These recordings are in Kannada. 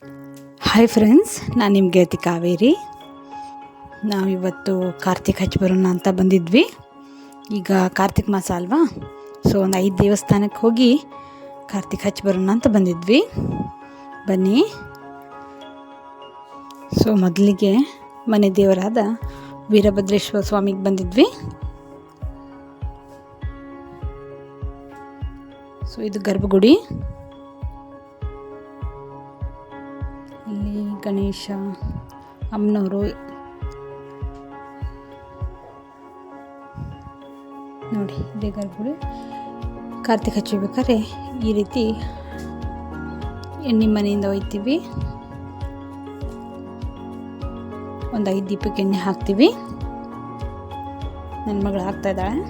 ಹಾಯ್ ಫ್ರೆಂಡ್ಸ್, ನಾನು ನಿಮ್ಮ ಗೆಳತಿ ಕಾವೇರಿ. ನಾವಿವತ್ತು ಕಾರ್ತಿಕ್ ಹಚ್ಚಿ ಬರೋಣ ಅಂತ ಬಂದಿದ್ವಿ. ಈಗ ಕಾರ್ತಿಕ್ ಮಾಸ ಅಲ್ವಾ, ಸೊ ಒಂದು 5 ದೇವಸ್ಥಾನಕ್ಕೆ ಹೋಗಿ ಕಾರ್ತಿಕ್ ಹಚ್ಚಿ ಬರೋಣ ಅಂತ ಬಂದಿದ್ವಿ. ಬನ್ನಿ. ಸೊ ಮೊದಲಿಗೆ ಮನೆ ದೇವರಾದ ವೀರಭದ್ರೇಶ್ವರ ಸ್ವಾಮಿಗೆ ಬಂದಿದ್ವಿ. ಸೊ ಇದು ಗರ್ಭಗುಡಿ. ಇಲ್ಲಿ ಗಣೇಶ, ಅಮ್ಮನವರು ನೋಡಿ, ಇದೇ ಗರ್ಭಗುಡಿ. ಕಾರ್ತಿಕ್ ಹಚ್ಚಬೇಕಾದ್ರೆ ಈ ರೀತಿ ಎಣ್ಣೆ ಮನೆಯಿಂದ ಒಯ್ತೀವಿ. ಒಂದು 5 ದೀಪಕ್ಕೆ ಎಣ್ಣೆ ಹಾಕ್ತೀವಿ. ನನ್ನ ಮಗಳು ಹಾಕ್ತಾ ಇದ್ದಾಳೆ.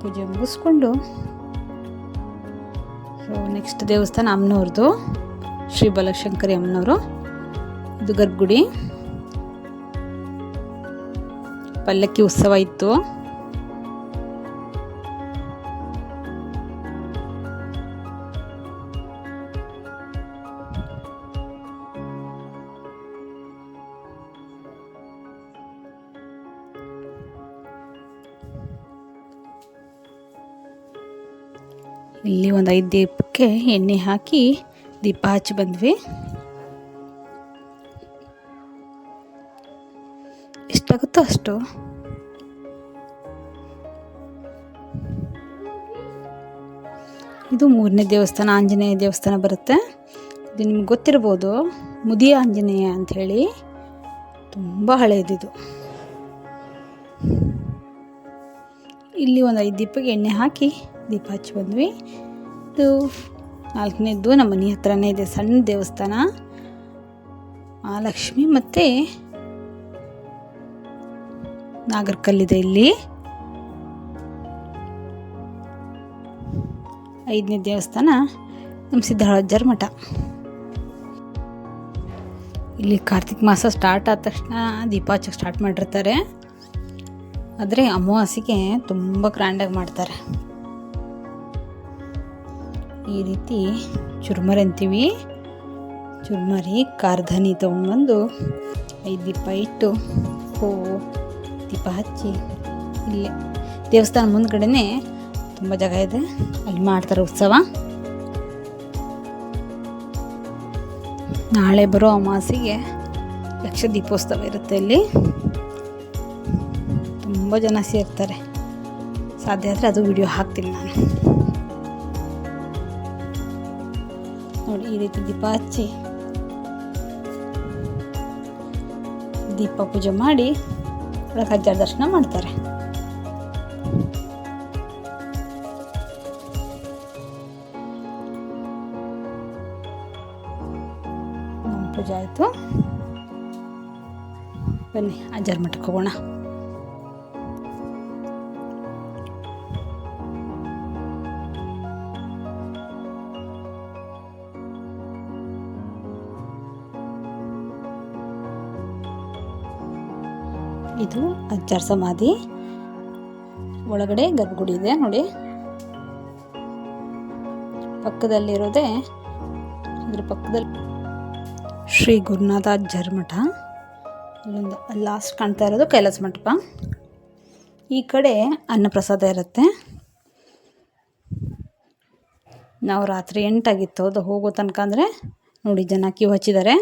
ಪೂಜೆ ಮುಗಿಸ್ಕೊಂಡು ಸೊ ನೆಕ್ಸ್ಟ್ ದೇವಸ್ಥಾನ ಅಮ್ಮನವ್ರದ್ದು, ಶ್ರೀ ಬಲಶಂಕರಿ ಅಮ್ಮನವರು. ಇದು ಗರ್ಭಗುಡಿ. ಪಲ್ಲಕ್ಕಿ ಉತ್ಸವ ಇತ್ತು. ಇಲ್ಲಿ ಒಂದು 5 ದೀಪಕ್ಕೆ ಎಣ್ಣೆ ಹಾಕಿ ದೀಪ ಹಚ್ಚಿ ಬಂದ್ವಿ. ಎಷ್ಟಾಗುತ್ತೋ ಅಷ್ಟು. ಇದು 3ನೇ ದೇವಸ್ಥಾನ, ಆಂಜನೇಯ ದೇವಸ್ಥಾನ ಬರುತ್ತೆ. ಇದು ನಿಮ್ಗೆ ಗೊತ್ತಿರ್ಬೋದು, ಮುದಿಯ ಆಂಜನೇಯ ಅಂಥೇಳಿ. ತುಂಬ ಹಳೆಯದಿದು. ಇಲ್ಲಿ ಒಂದು 5 ದೀಪಕ್ಕೆ ಎಣ್ಣೆ ಹಾಕಿ ದೀಪ ಹಚ್ಚಿ ಬಂದ್ವಿ. ಇದು 4ನೇದ್ದು ನಮ್ಮ ಮನೆ ಹತ್ರನೇ ಇದೆ, ಸಣ್ಣ ದೇವಸ್ಥಾನ. ಮಹಾಲಕ್ಷ್ಮಿ ಮತ್ತು ನಾಗರಕಲ್ಲಿದೆ ಇಲ್ಲಿ. 5ನೇ ದೇವಸ್ಥಾನ ನಮ್ಮ ಸಿದ್ಧರಾಜರ ಮಠ. ಇಲ್ಲಿ ಕಾರ್ತಿಕ್ ಮಾಸ ಸ್ಟಾರ್ಟ್ ಆದ ತಕ್ಷಣ ದೀಪ ಹಚ್ಚಕ್ಕೆ ಸ್ಟಾರ್ಟ್ ಮಾಡಿರ್ತಾರೆ. ಆದರೆ ಅಮಾವಾಸ್ಯೆಗೆ ತುಂಬ ಗ್ರ್ಯಾಂಡಾಗಿ ಮಾಡ್ತಾರೆ. ಈ ರೀತಿ ಚುರುಮರಿ ಅಂತೀವಿ. ಚುರುಮರಿ ಕಾರ್ಧನಿ ತೊಗೊಂಡ್ಬಂದು 5 ದೀಪ ಇಟ್ಟು ಹೂವು ದೀಪ ಹಚ್ಚಿ, ಇಲ್ಲಿ ದೇವಸ್ಥಾನ ಮುಂದ್ಗಡೆನೇ ತುಂಬ ಜಾಗ ಇದೆ, ಅಲ್ಲಿ ಮಾಡ್ತಾರೆ ಉತ್ಸವ. ನಾಳೆ ಬರೋ ಅಮಾವಾಸ್ಯೆಗೆ ಲಕ್ಷ ದೀಪೋತ್ಸವ ಇರುತ್ತೆ. ಇಲ್ಲಿ ತುಂಬ ಜನ ಸೇರ್ತಾರೆ. ಸಾಧ್ಯ ಆದರೆ ಅದು ವಿಡಿಯೋ ಹಾಕ್ತೀನಿ ನಾನು. ನೋಡಿ, ಈ ರೀತಿ ದೀಪ ಹಚ್ಚಿ ದೀಪ ಪೂಜೆ ಮಾಡಿ ಒಳಗೆ ಹಜಾರ ದರ್ಶನ ಮಾಡ್ತಾರೆ. ಪೂಜೆ ಆಯಿತು. ಬನ್ನಿ ಅಜ್ಜಾರ ಮಠಕ್ಕೆ ಹೋಗೋಣ. ಇದು ಅಜ್ಜಾರ ಸಮಾಧಿ. ಒಳಗಡೆ ಗರ್ಭಗುಡಿ ಇದೆ ನೋಡಿ. ಪಕ್ಕದಲ್ಲಿರೋದೇ, ಇದ್ರ ಪಕ್ಕದಲ್ಲಿ ಶ್ರೀ ಗುರುನಾಥ ಅಜ್ಜಾರ ಮಠ. ಇಲ್ಲೊಂದು ಲಾಸ್ಟ್ ಕಾಣ್ತಾ ಇರೋದು ಕೈಲಾಸ ಮಂಟಪ. ಈ ಕಡೆ ಅನ್ನಪ್ರಸಾದ ಇರುತ್ತೆ. ನಾವು ರಾತ್ರಿ 8 ಆಗಿತ್ತು ಅದು ಹೋಗೋ ತನಕ. ಅಂದರೆ ನೋಡಿ, ಜನ ಕ್ಯೂ ಹಚ್ಚಿದ್ದಾರೆ.